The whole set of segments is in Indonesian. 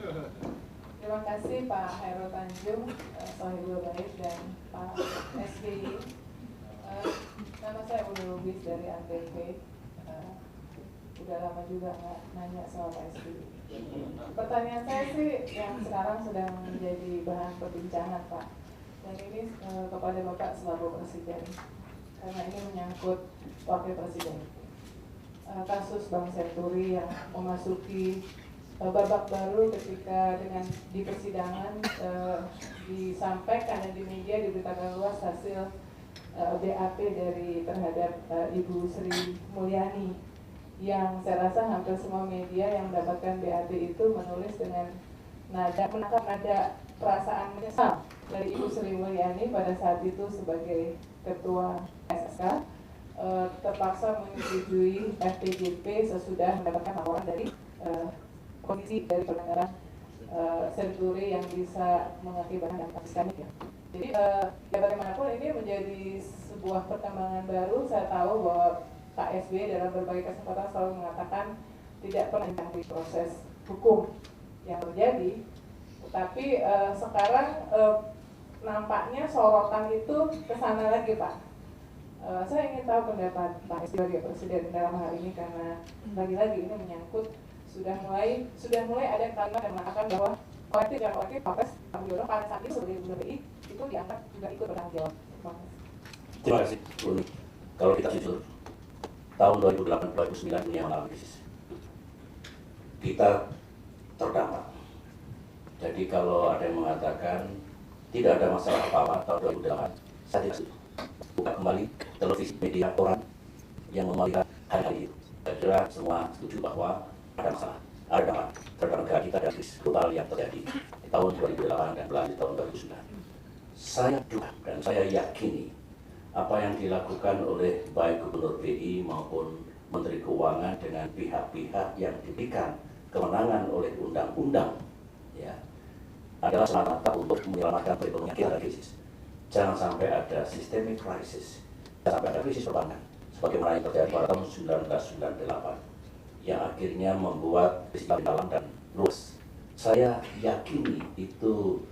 Terima kasih Pak Hairul Tanjung, Sohibul Baik, dan Pak SBY. Nama saya Uli Lubis dari ANTV. Udah lama juga nggak nanya soal Pak SBY. Pertanyaan saya sih yang sekarang sedang menjadi bahan perbincangan Pak, dan ini kepada Bapak selaku Presiden, karena ini menyangkut Wakil Presiden. Kasus Bank Senturi yang memasuki babak baru ketika dengan di persidangan disampaikan dan di media diberitakan luas hasil BAP dari terhadap Ibu Sri Mulyani, yang saya rasa hampir semua media yang mendapatkan BAP itu menulis dengan menangkap nada perasaan menyesal dari Ibu Sri Mulyani pada saat itu sebagai Ketua SSK terpaksa menyetujui FPJP sesudah mendapatkan laporan dari kondisi dari penanganan senturi yang bisa mengakibatkan dampak sistemik ya. Jadi ya bagaimanapun ini menjadi sebuah perkembangan baru. Saya tahu bahwa Pak SBY dalam berbagai kesempatan selalu mengatakan tidak pernah mencampuri proses hukum yang terjadi, tetapi sekarang nampaknya sorotan itu kesana lagi Pak. Saya ingin tahu pendapat Pak SBY sebagai Presiden dalam hal ini, karena lagi-lagi ini menyangkut sudah mulai ada kalimat yang mengatakan bahwa kolektif Pak Pres Pak Budiono pada saat itu sebagai Gubernur BI itu dianggap juga ikut bertanggung jawab. Terima kasih, Uni. Kalau kita jujur, tahun 2008-2009 dunia mengalami krisis. Kita terdampak. Jadi kalau ada yang mengatakan tidak ada masalah apa-apa tahun 2008, saya tidak setuju. Buka kembali televisi, media, orang yang melihat hari-hari itu. Saya kira semua setuju bahwa ada masalah, ada dampak terhadap negara kita dan krisis global yang terjadi di tahun 2008 dan berlanjut tahun 2009. Saya juga dan saya yakini apa yang dilakukan oleh baik Gubernur BI maupun Menteri Keuangan dengan pihak-pihak yang diberikan kewenangan oleh undang-undang ya, adalah semata-mata untuk menyelamatkan perekonomian kita dari krisis. Jangan sampai ada systemic crisis, jangan sampai ada krisis perbankan sebagaimana yang terjadi pada tahun 1998 yang akhirnya membuat krisis dalam dan luas. Saya yakini itu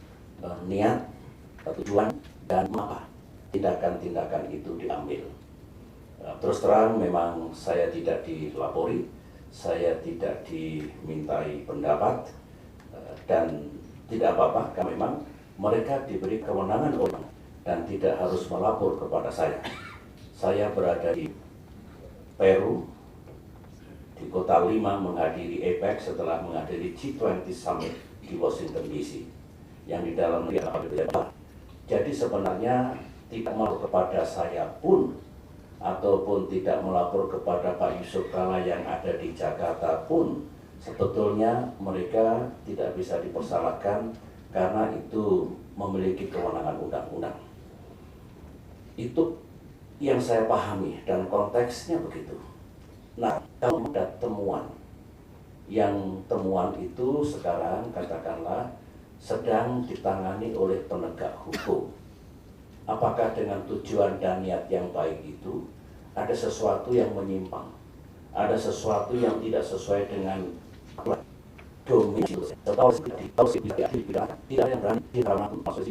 niat, tujuan, dan mengapa tindakan-tindakan itu diambil. Terus terang memang saya tidak dilapori, saya tidak dimintai pendapat, dan tidak apa-apa karena memang mereka diberi kewenangan oleh dan tidak harus melapor kepada saya. Saya berada di Peru, di Kota Lima menghadiri APEC setelah menghadiri G20 Summit di Washington DC yang di dalam negeri adalah. Jadi sebenarnya tidak melapor kepada saya pun ataupun tidak melapor kepada Pak Yusuf Kalla yang ada di Jakarta pun sebetulnya mereka tidak bisa dipersalahkan karena itu memiliki kewenangan undang-undang. Itu yang saya pahami dan konteksnya begitu. Nah, kalau ada temuan, yang temuan itu sekarang katakanlah sedang ditangani oleh penegak hukum. Apakah dengan tujuan dan niat yang baik itu ada sesuatu yang menyimpang, ada sesuatu yang tidak sesuai dengan domain tidak ada yang berani di dalam posisi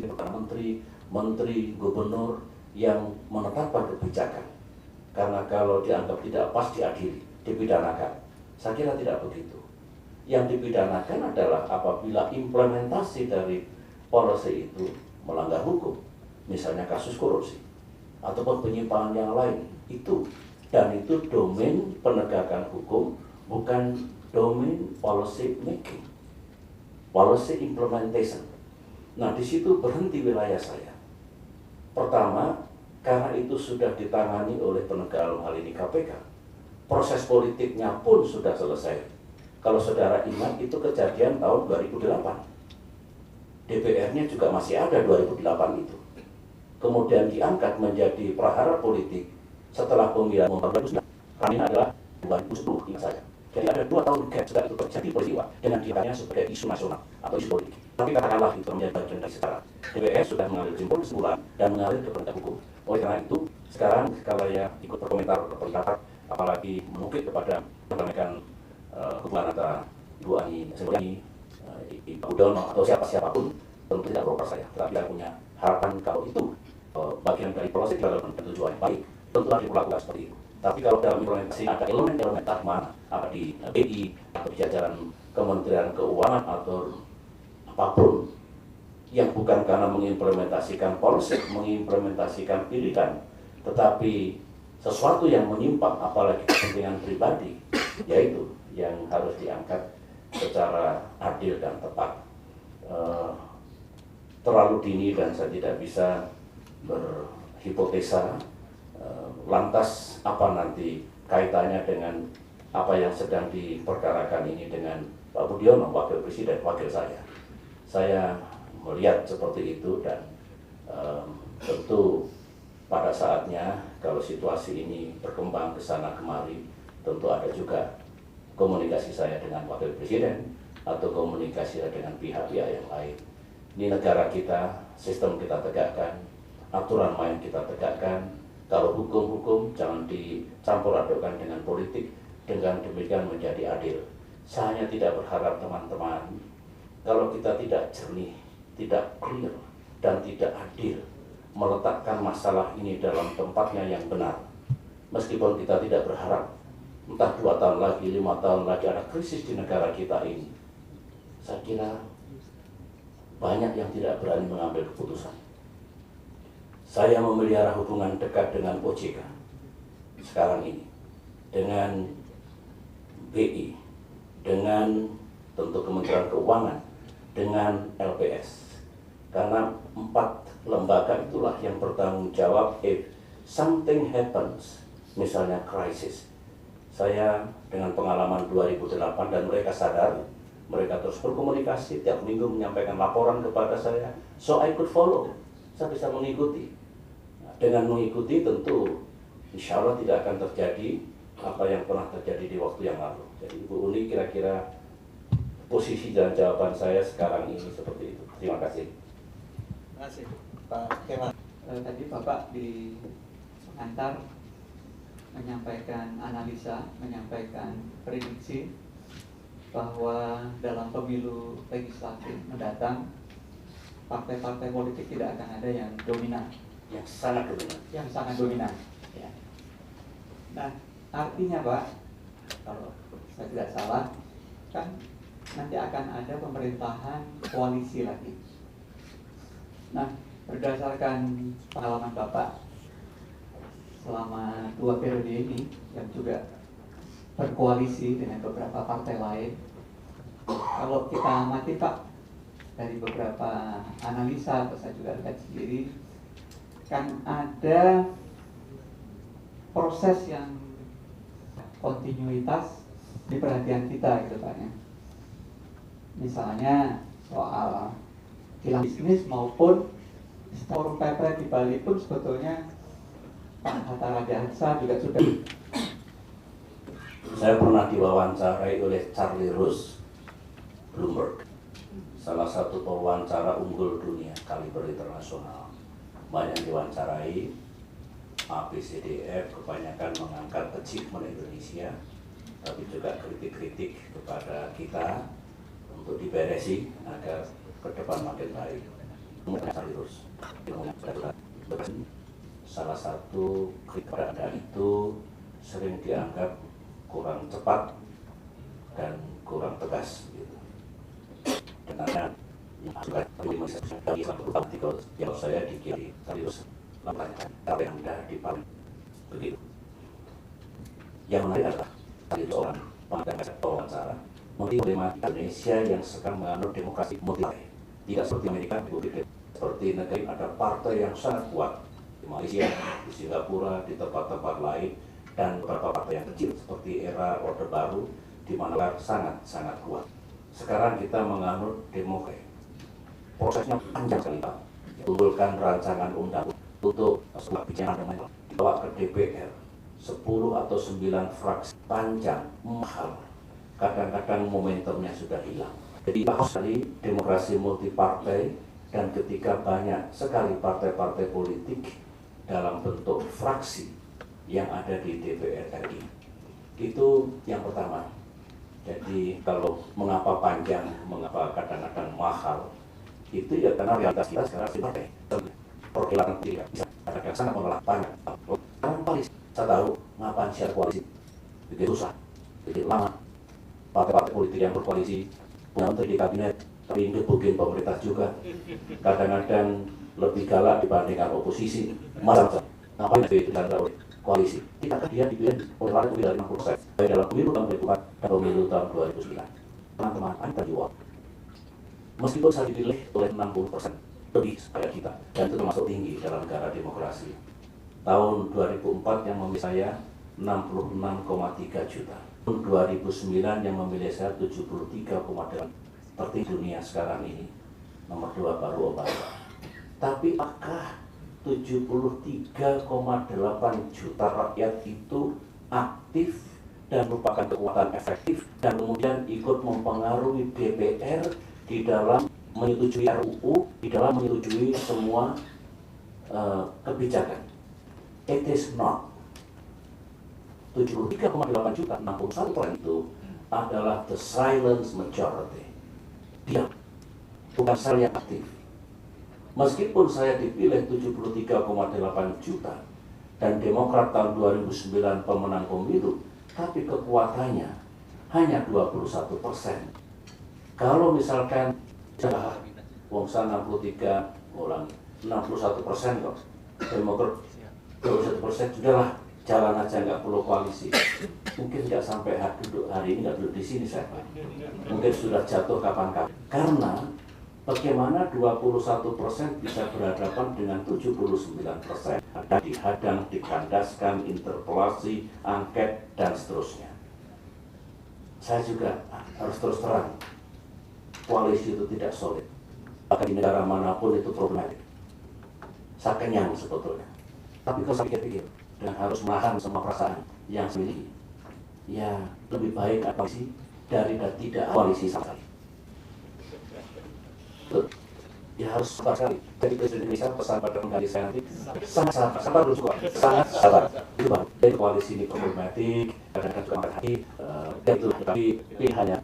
menteri, gubernur yang menetapkan kebijakan. Karena kalau dianggap tidak pas diadili, dipidanakan. Saya kira tidak begitu. Yang dipidanakan adalah apabila implementasi dari policy itu melanggar hukum, misalnya kasus korupsi ataupun penyimpangan yang lain itu, dan itu domain penegakan hukum, bukan domain policy making, policy implementation. Nah, di situ berhenti wilayah saya. Pertama, karena itu sudah ditangani oleh penegak dalam hal ini KPK. Proses politiknya pun sudah selesai. Kalau saudara ingat itu kejadian tahun 2008. DPR-nya juga masih ada 2008 itu. Kemudian diangkat menjadi prahara politik setelah pemilihan 2009. Ini adalah 2010 ingat saya. Jadi ada 2 tahun gap sudah itu terjadi peristiwa dengan dianggapnya sebagai isu nasional atau isu politik. Tapi katakanlah itu menjadi bagian dari sejarah. DPR sudah mengambil kesimpulan dan mengalir ke penegak hukum. Oleh karena itu, sekarang kalau ya ikut berkomentar, berpendapat, apalagi menukik kepada hubungan antara dua ini Budiono atau siapapun tentu tidak beroper saya, tetapi saya punya harapan kalau itu bagian dari proses dalam tujuan yang baik, tentu harus dilakukan seperti itu. Tapi kalau dalam implementasi ada elemen-elemen mana, apa di BI atau di jajaran Kementerian Keuangan atau apapun yang bukan karena mengimplementasikan polisi, mengimplementasikan pilihan, tetapi sesuatu yang menyimpang, apalagi kepentingan pribadi, yaitu yang harus diangkat secara adil dan tepat. Terlalu dini dan saya tidak bisa berhipotesa lantas apa nanti kaitannya dengan apa yang sedang diperkarakan ini dengan Pak Budiono, Wakil Presiden, wakil saya. Saya melihat seperti itu dan tentu pada saatnya kalau situasi ini berkembang ke sana kemari, tentu ada juga komunikasi saya dengan Wakil Presiden atau komunikasi dengan pihak-pihak yang lain. Ini negara kita, sistem kita tegakkan, aturan main kita tegakkan. Kalau hukum jangan dicampur adukkan dengan politik, dengan demikian menjadi adil. Saya hanya tidak berharap teman-teman, kalau kita tidak jernih, tidak clear, dan tidak adil, meletakkan masalah ini dalam tempatnya yang benar. Meskipun kita tidak berharap, entah 2 tahun lagi, 5 tahun lagi ada krisis di negara kita ini. Saya kira banyak yang tidak berani mengambil keputusan. Saya memelihara hubungan dekat dengan OJK sekarang ini, dengan BI, dengan tentu Kementerian Keuangan, dengan LPS. Karena 4 lembaga itulah yang bertanggung jawab if something happens, misalnya krisis. Saya dengan pengalaman 2008 dan mereka sadar, mereka terus berkomunikasi, tiap minggu menyampaikan laporan kepada saya, so I could follow, saya bisa mengikuti. Dengan mengikuti tentu insya Allah tidak akan terjadi apa yang pernah terjadi di waktu yang lalu. Jadi Ibu Uni kira-kira posisi dan jawaban saya sekarang ini seperti itu. Terima kasih. Terima kasih Pak Kemal. Tadi Bapak di pengantar menyampaikan analisa, menyampaikan prediksi bahwa dalam pemilu legislatif mendatang partai-partai politik tidak akan ada yang dominan, Yang sangat dominan. Ya. Nah, artinya Pak, kalau saya tidak salah, kan nanti akan ada pemerintahan koalisi lagi. Nah, berdasarkan pengalaman Bapak selama 2 periode ini yang juga berkoalisi dengan beberapa partai lain, kalau kita amati Pak, dari beberapa analisa atau saya juga lihat sendiri, kan ada proses yang kontinuitas di perhatian kita gitu Pak ya. Misalnya soal kilang bisnis maupun forum PP di Bali pun sebetulnya Pak Hatta Rajahsa juga sudah. Saya pernah diwawancarai oleh Charlie Rose, Bloomberg, salah satu pewawancara unggul dunia kaliber internasional. Banyak diwawancarai, ABCDF kebanyakan mengangkat achievement Indonesia, tapi juga kritik-kritik kepada kita untuk diberesi agar ke depan makin baik. Terus, salah satu kritik itu sering dianggap kurang cepat dan kurang tegas. Karena yang saya di kiri terus lamanya yang rendah di paling begitu. Yang menarik adalah tadi seorang wawancara problematika Indonesia yang sekarang menganut demokrasi multipartai, tidak seperti Amerika, seperti negara ada partai yang sangat kuat di Malaysia, di Singapura, di tempat-tempat lain, dan beberapa partai yang kecil seperti era Orde Baru di mana sangat kuat. Sekarang kita menganut demokrasi. Prosesnya panjang sekali Pak. Kumpulkan rancangan undang untuk sebuah bijakan dibawa ke DPR 10 atau 9 fraksi, panjang, mahal. Kadang-kadang momentumnya sudah hilang. Jadi bahas dari demokrasi multipartai dan ketika banyak sekali partai-partai politik dalam bentuk fraksi yang ada di DPR RI. Itu yang pertama. Jadi kalau mengapa panjang, mengapa kadang-kadang mahal, itu ya karena realitas kita sekarang sih pakai perkiraan tidak bisa ada sangat menolak banyak. Sekarang koalisi, saya tahu ngapain share koalisi, begitu susah, begitu lama. Partai-partai politik yang berkoalisi punya menteri di kabinet, tapi ngebukin pemerintah juga. Kadang-kadang lebih galak dibandingkan oposisi. Masalah ngapain itu diantara koalisi? Kita kan dia dipilih oleh rakyat lebih dari 60%, baik dalam pemilu tahun 2004 dan pemilu tahun 2009. Teman-teman, Anda jawab. Meskipun saya dipilih oleh 60% lebih kayak kita, dan itu termasuk tinggi dalam negara demokrasi. Tahun 2004 yang memilih saya 66,3 juta. Tahun 2009 yang memilih saya 73,8, seperti dunia sekarang ini. Nomor 2 baru Obama. Tapi apakah 73,8 juta rakyat itu aktif dan merupakan kekuatan efektif dan kemudian ikut mempengaruhi DPR di dalam menyetujui RUU, di dalam menyetujui semua kebijakan? It is not. 73,8 juta, 61% itu adalah the silence majority. Diam, bukan saya yang aktif. Meskipun saya dipilih 73,8 juta dan Demokrat tahun 2009 pemenang pemilu, tapi kekuatannya hanya 21%. Kalau misalkan Wongsa 63, 61% kok, Demokrat 21%, sudahlah jalan aja, nggak perlu koalisi. Mungkin nggak sampai duduk hari ini, nggak duduk di sini saya Pak. Mungkin sudah jatuh kapan-kapan. Karena bagaimana 21% bisa berhadapan dengan 79%? Ada dihadang, dikandaskan, interpelasi, angket, dan seterusnya. Saya juga harus terus terang, koalisi itu tidak solid. Bahkan di negara manapun itu problematik. Saya kenyang sebetulnya. Tapi kalau saya pikir-pikir, dan harus menahan semua perasaan yang saya miliki, ya lebih baik koalisi daripada tidak koalisi sama sekali. Ya harus sabar sekali. Jadi Presiden Indonesia pesan pada pengganti saya nanti sangat sabar dulu juga, sangat sabar. Itu baru. Jadi koalisi ini problematik, kadang-kadang juga angkat hati, itu. Tapi pilihannya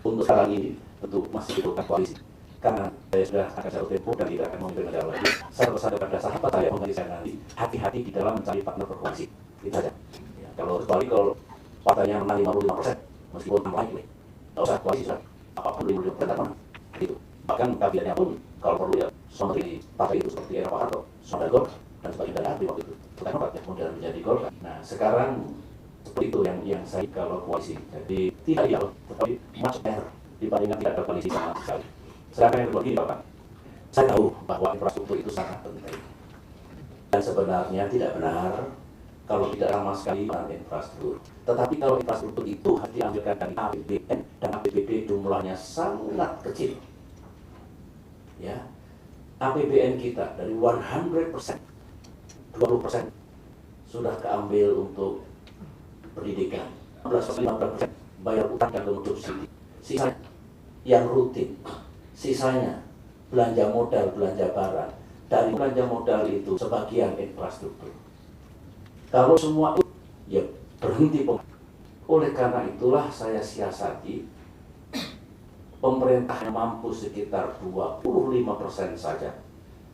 untuk sekarang ini tentu masih dibutuhkan koalisi. Karena saya sudah akan jatuh tempo dan tidak akan memimpin negara lagi. Saya pesan kepada sahabat saya pengganti saya nanti, hati-hati di dalam mencari partner berkoalisi. Itu saja. Ya, kalau partainya menang 55%, meskipun naik, nggak usah koalisi sudah. Apapun 55% mana? Itu. Bahkan kabinetnya pun kalau perlu ya semua menteri partai itu seperti era Pak Harto, semua dari Golkar dan sebagian dari ABRI waktu itu Demokrat ya, kemudian menjadi Golkar. Nah sekarang seperti itu yang saya kalau koalisi. Jadi tidak ideal, tetapi much better dibandingkan tidak ada koalisi sama sekali. Sekarang yang kedua gini Bapak, saya tahu bahwa infrastruktur itu sangat penting dan sebenarnya tidak benar kalau tidak ramah sekali dengan infrastruktur. Tetapi kalau infrastruktur itu harus diambilkan dari APBN dan APBD jumlahnya sangat kecil. Ya, APBN kita dari 100%, 20% sudah keambil untuk pendidikan, 15% bayar utang dan untuk subsidi. Sisanya yang rutin, sisanya belanja modal, belanja barang. Dari belanja modal itu sebagian infrastruktur. Kalau semua itu ya berhenti. Oleh karena itulah saya siasati pemerintah yang mampu sekitar 25% saja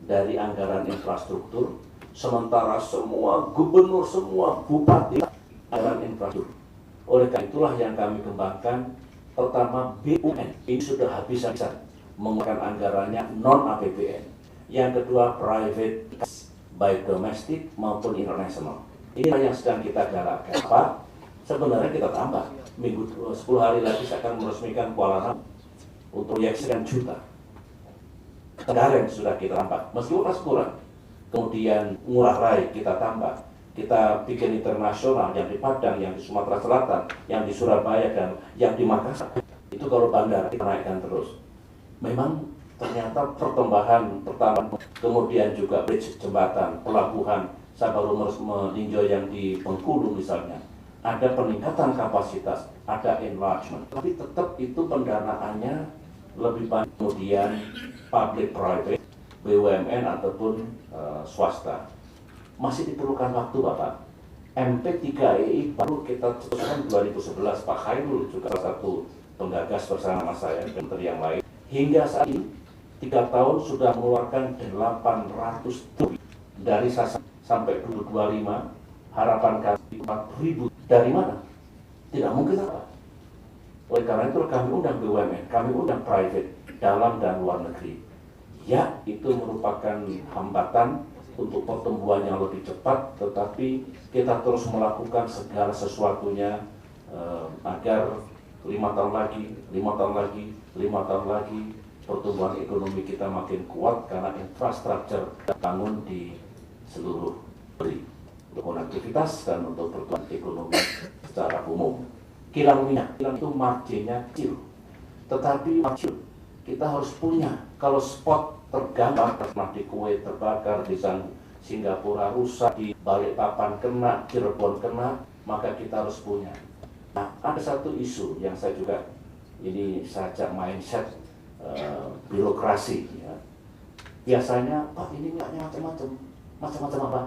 dari anggaran infrastruktur, sementara semua gubernur, semua bupati anggaran infrastruktur. Oleh karena itulah yang kami kembangkan, pertama BUMN, ini sudah habis-habisan mengeluarkan anggarannya non-APBN. Yang kedua private, baik domestik maupun internasional. Inilah yang sedang kita galakkan. Apa? Sebenarnya kita tambah. 10 hari lagi saya akan meresmikan Kuala Namu untuk proyek sekian juta. Tenggareng sudah kita tambah, meskipun masih kurang. Kemudian Ngurah Rai kita tambah. Kita bikin internasional yang di Padang, yang di Sumatera Selatan, yang di Surabaya, dan yang di Makassar. Itu kalau bandara kita naikkan terus. Memang ternyata pertambahan, kemudian juga bridge, jembatan, pelabuhan. Saya baru meninjau yang di Bengkulu misalnya. Ada peningkatan kapasitas, ada enlargement, tapi tetap itu pendanaannya lebih banyak. Kemudian public private, BUMN ataupun swasta. Masih diperlukan waktu Bapak. MP3EI baru kita teruskan 2011, Pak Khairul juga salah satu penggagas bersama saya dan menteri yang lain. Hingga saat ini 3 tahun sudah mengeluarkan 800 triliun dari sasaran sampai 2025. Harapan kami 4.000. Dari mana? Tidak mungkin apa. Oleh karena itu kami undang BUMN, kami undang private dalam dan luar negeri. Ya, itu merupakan hambatan untuk pertumbuhan yang lebih cepat, tetapi kita terus melakukan segala sesuatunya agar 5 tahun lagi, 5 tahun lagi, 5 tahun lagi pertumbuhan ekonomi kita makin kuat karena infrastruktur bangun di seluruh negeri untuk konektivitas dan untuk pertumbuhan ekonomi secara umum. Kilang minyak, kilang itu marginnya kecil, tetapi margin kita harus punya. Kalau spot tergambar, pernah di Kuwait terbakar, di Singapura rusak, di Balikpapan kena, Cirebon kena, maka kita harus punya. Nah, ada satu isu yang saya juga ini saja mindset birokrasi. Ya. Biasanya, Pak ini minyaknya macam-macam apa?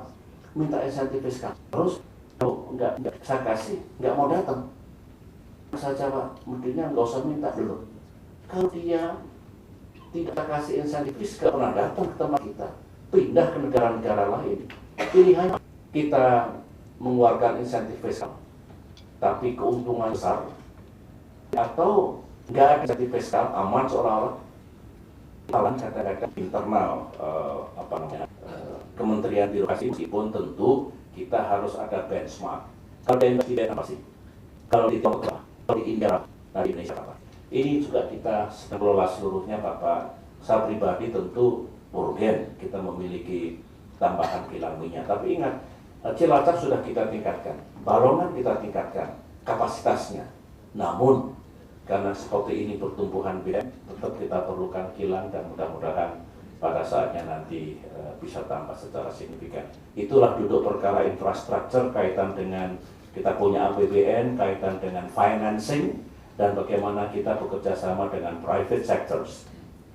Minta insentif fiskal. Terus, enggak saya kasih, enggak mau datang. Saja Pak, mestinya nggak usah minta dulu. Kalau dia tidak kasih insentif fiskal, pernah datang ke tempat kita, pindah ke negara-negara lain. Pilihannya kita mengeluarkan insentif fiskal, tapi keuntungan besar, atau nggak ada insentif fiskal, aman seolah-olah. Kadang-kadang internal Kementerian Birokrasi, meskipun tentu kita harus ada benchmark. Kalau ada investasi apa sih? Kalau di Tiongkok, kalau di India, di Indonesia apa? Ini juga kita kelola seluruhnya, Bapak. Saya pribadi tentu urgen kita memiliki tambahan kilang minyak. Tapi ingat, Cilacap sudah kita tingkatkan, Balongan kita tingkatkan kapasitasnya. Namun karena seperti ini pertumbuhan BM, tetap kita perlukan kilang dan mudah-mudahan pada saatnya nanti bisa tambah secara signifikan. Itulah duduk perkara infrastruktur kaitan dengan kita punya APBN, kaitan dengan financing, dan bagaimana kita bekerja sama dengan private sectors,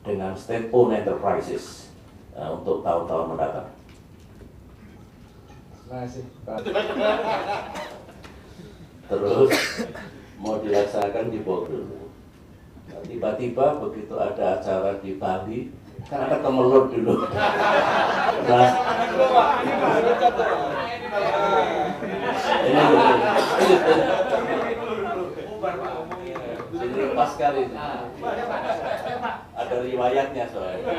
dengan state-owned enterprises untuk tahun-tahun mendatang. Terima kasih, Pak. Terus mau dilaksanakan di Bogor. Tiba-tiba begitu ada acara di Bali, kan ada kemelut dulu. Nah, ini pas sekali. Ada riwayatnya soalnya.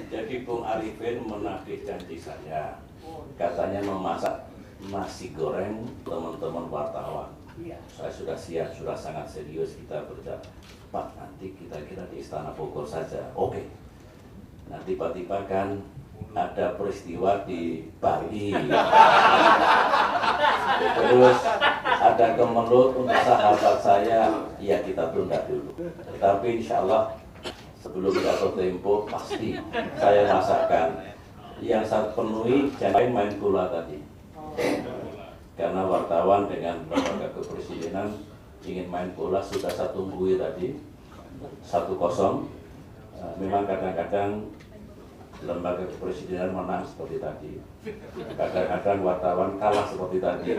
Jadi Bung Arifin menagih janji saya, katanya memasak nasi goreng teman-teman wartawan. Saya sudah siap, sudah sangat serius kita berjalan. Pak, nanti kita kira di Istana Bogor saja. Oke. Nah, tiba-tiba kan ada peristiwa di Bali. Terus ada kemelut untuk sahabat saya, ya kita tunda dulu. Tetapi insya Allah sebelum jatuh tempo pasti saya masakkan. Yang saya penuhi jangan main bola tadi. Karena wartawan dengan lembaga kepresidenan ingin main bola sudah satu buih tadi 1-0. Memang kadang-kadang lembaga kepresidenan menang seperti tadi, kadang-kadang wartawan kalah seperti tadi.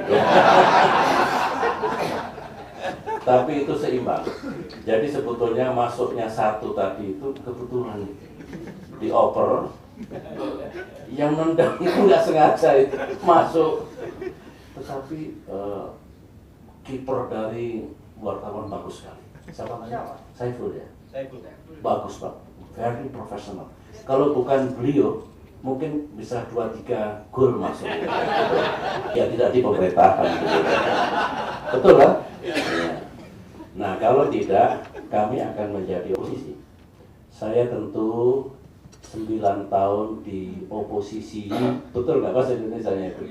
Tapi itu seimbang. Jadi sebetulnya masuknya 1 tadi itu kebetulan dioper, yang nendang itu nggak sengaja itu masuk. Tetapi kiper dari wartawan bagus sekali. Siapa namanya? Saiful ya? Saiful. Bagus Pak, very professional. Kalau bukan beliau, mungkin bisa 2-3 gol masuk. Ya tidak di pemerintahan. Betul kan? Ya. Nah kalau tidak, kami akan menjadi oposisi. Saya tentu 9 tahun di oposisi, betul nggak bahasa Indonesia-nya itu?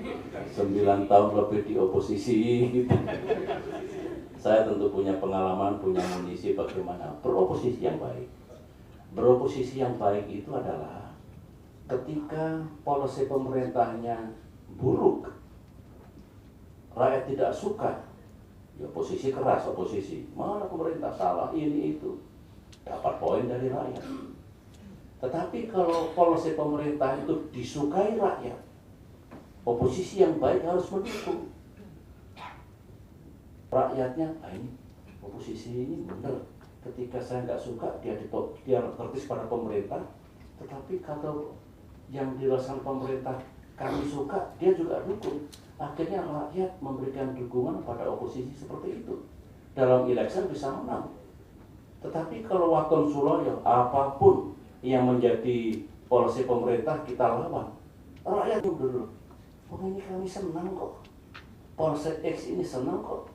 9 tahun lebih di oposisi. Saya tentu punya pengalaman, punya amunisi bagaimana beroposisi yang baik. Beroposisi yang baik itu adalah ketika polisi pemerintahnya buruk, rakyat tidak suka, ya oposisi keras, oposisi. Mana pemerintah salah, ini itu. Dapat poin dari rakyat. Tetapi kalau polisi pemerintah itu disukai rakyat, oposisi yang baik harus mendukung. Rakyatnya, ini oposisi ini benar, ketika saya nggak suka dia kritis pada pemerintah, tetapi kalau yang dirasakan pemerintah kami suka, dia juga dukung. Akhirnya rakyat memberikan dukungan pada oposisi seperti itu. Dalam election bisa menang. Tetapi kalau Waton Suloyo, apapun yang menjadi polisi pemerintah kita lawan, rakyat dulu. Oh ini kami senang kok. Polsek X ini senang kok.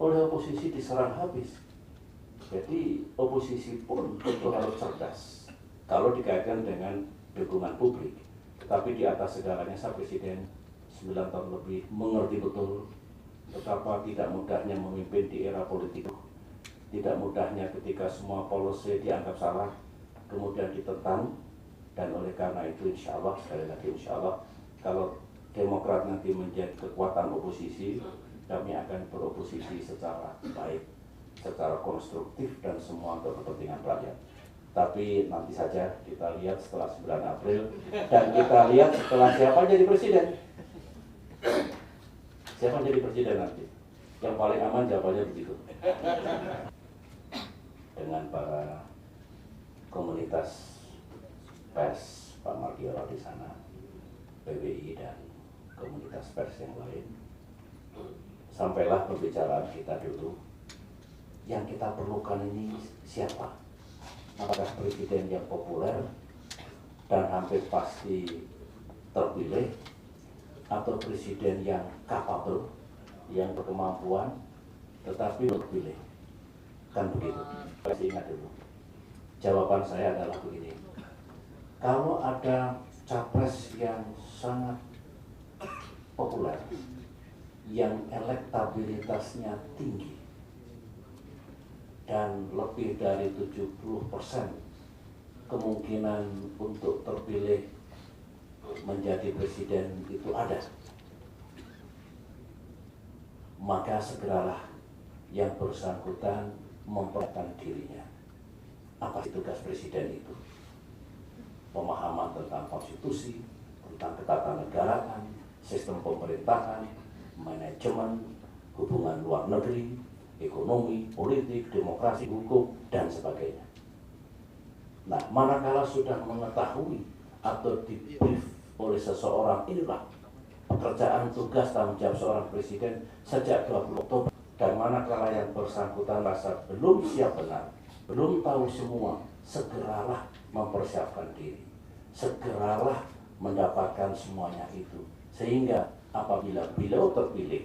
Oleh oposisi diserang habis. Jadi oposisi pun itu harus cerdas. Kalau dikaitkan dengan dukungan publik. Tetapi di atas segalanya, saya Presiden 9 tahun lebih mengerti betul betapa tidak mudahnya memimpin di era politik. Tidak mudahnya ketika semua polisi dianggap salah, kemudian ditentang. Dan oleh karena itu insya Allah, sekali lagi insya Allah, kalau Demokrat nanti menjadi kekuatan oposisi, kami akan beroposisi secara baik, secara konstruktif dan semua untuk kepentingan rakyat. Tapi nanti saja kita lihat setelah 9 April dan kita lihat setelah siapa jadi presiden. Siapa jadi presiden nanti? Yang paling aman jawabannya begitu. Dengan para komunitas pers, Pak Mardiono di sana, PBI dan komunitas pers yang lain, sampailah pembicaraan kita dulu. Yang kita perlukan ini siapa? Apakah presiden yang populer dan hampir pasti terpilih, atau presiden yang capable, yang berkemampuan tetapi terpilih? Kan begitu. Saya ingat dulu. Jawaban saya adalah begini. Kalau ada capres yang sangat populer, yang elektabilitasnya tinggi, dan lebih dari 70% kemungkinan untuk terpilih menjadi presiden itu ada, maka segeralah yang bersangkutan memperlihatkan dirinya. Apa tugas presiden itu? Pemahaman tentang konstitusi, tentang ketatanegaraan, sistem pemerintahan, manajemen, hubungan luar negeri, ekonomi, politik, demokrasi, hukum, dan sebagainya. Nah, manakala sudah mengetahui atau di-brief oleh seseorang, inilah pekerjaan tugas tanggung jawab seorang presiden sejak 20 Oktober, dan manakala yang bersangkutan rasa belum siap benar, belum tahu semua, segeralah mempersiapkan diri, segeralah mendapatkan semuanya itu, sehingga apabila beliau terpilih,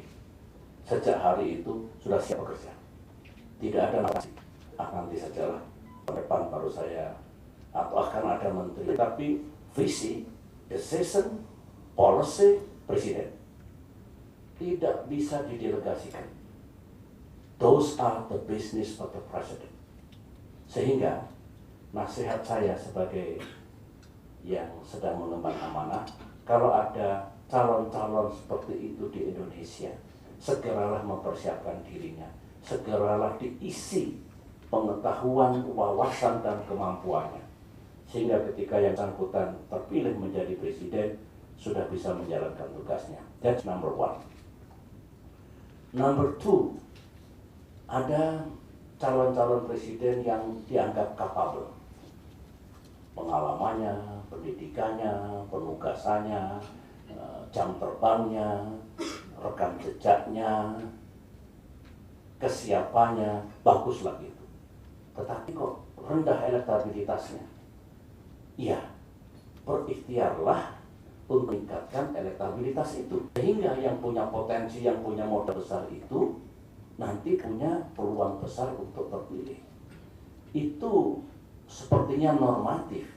sejak hari itu sudah siap bekerja. Tidak ada narasi, nanti sajalah, depan baru saya, atau akan ada menteri. Tapi visi, decision, policy presiden tidak bisa didelegasikan. Those are the business of the president. Sehingga nasihat saya sebagai yang sedang mengemban amanah, kalau ada calon-calon seperti itu di Indonesia, segeralah mempersiapkan dirinya, segeralah diisi pengetahuan, wawasan, dan kemampuannya. Sehingga ketika yang bersangkutan terpilih menjadi presiden, sudah bisa menjalankan tugasnya. That's number one. Number two, ada calon-calon presiden yang dianggap capable. Pengalamannya, pendidikannya, penugasannya, jam terbangnya, rekam jejaknya, kesiapannya, bagus lagi itu. Tetapi kok rendah elektabilitasnya? Ya, berikhtiarlah untuk meningkatkan elektabilitas itu. Sehingga yang punya potensi, yang punya modal besar itu, nanti punya peluang besar untuk terpilih. Itu sepertinya normatif.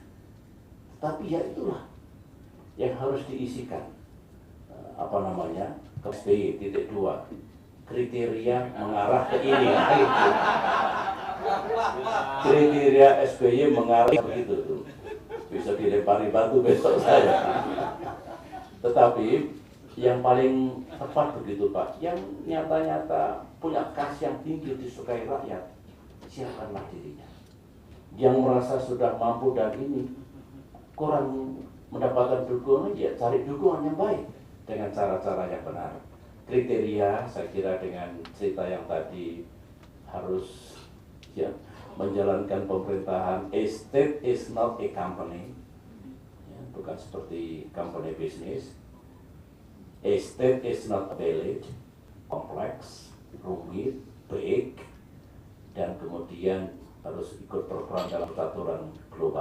Tapi ya itulah yang harus diisikan. SBY titik 2 kriteria mengarah ke ini. Kriteria SBY mengarah begitu tuh. Bisa dilempari batu besok saya. Tetapi yang paling tepat begitu Pak, yang nyata-nyata punya kas yang tinggi disukai rakyat, siapkanlah dirinya. Yang merasa sudah mampu dan ini kurang mendapatkan dukungan, ya cari dukungan yang baik dengan cara-cara yang benar. Kriteria saya kira dengan cerita yang tadi harus ya menjalankan pemerintahan. A state is not a company, ya, bukan seperti company business. A state is not a village, kompleks, rumit, big, dan kemudian harus ikut berperan dalam peraturan global.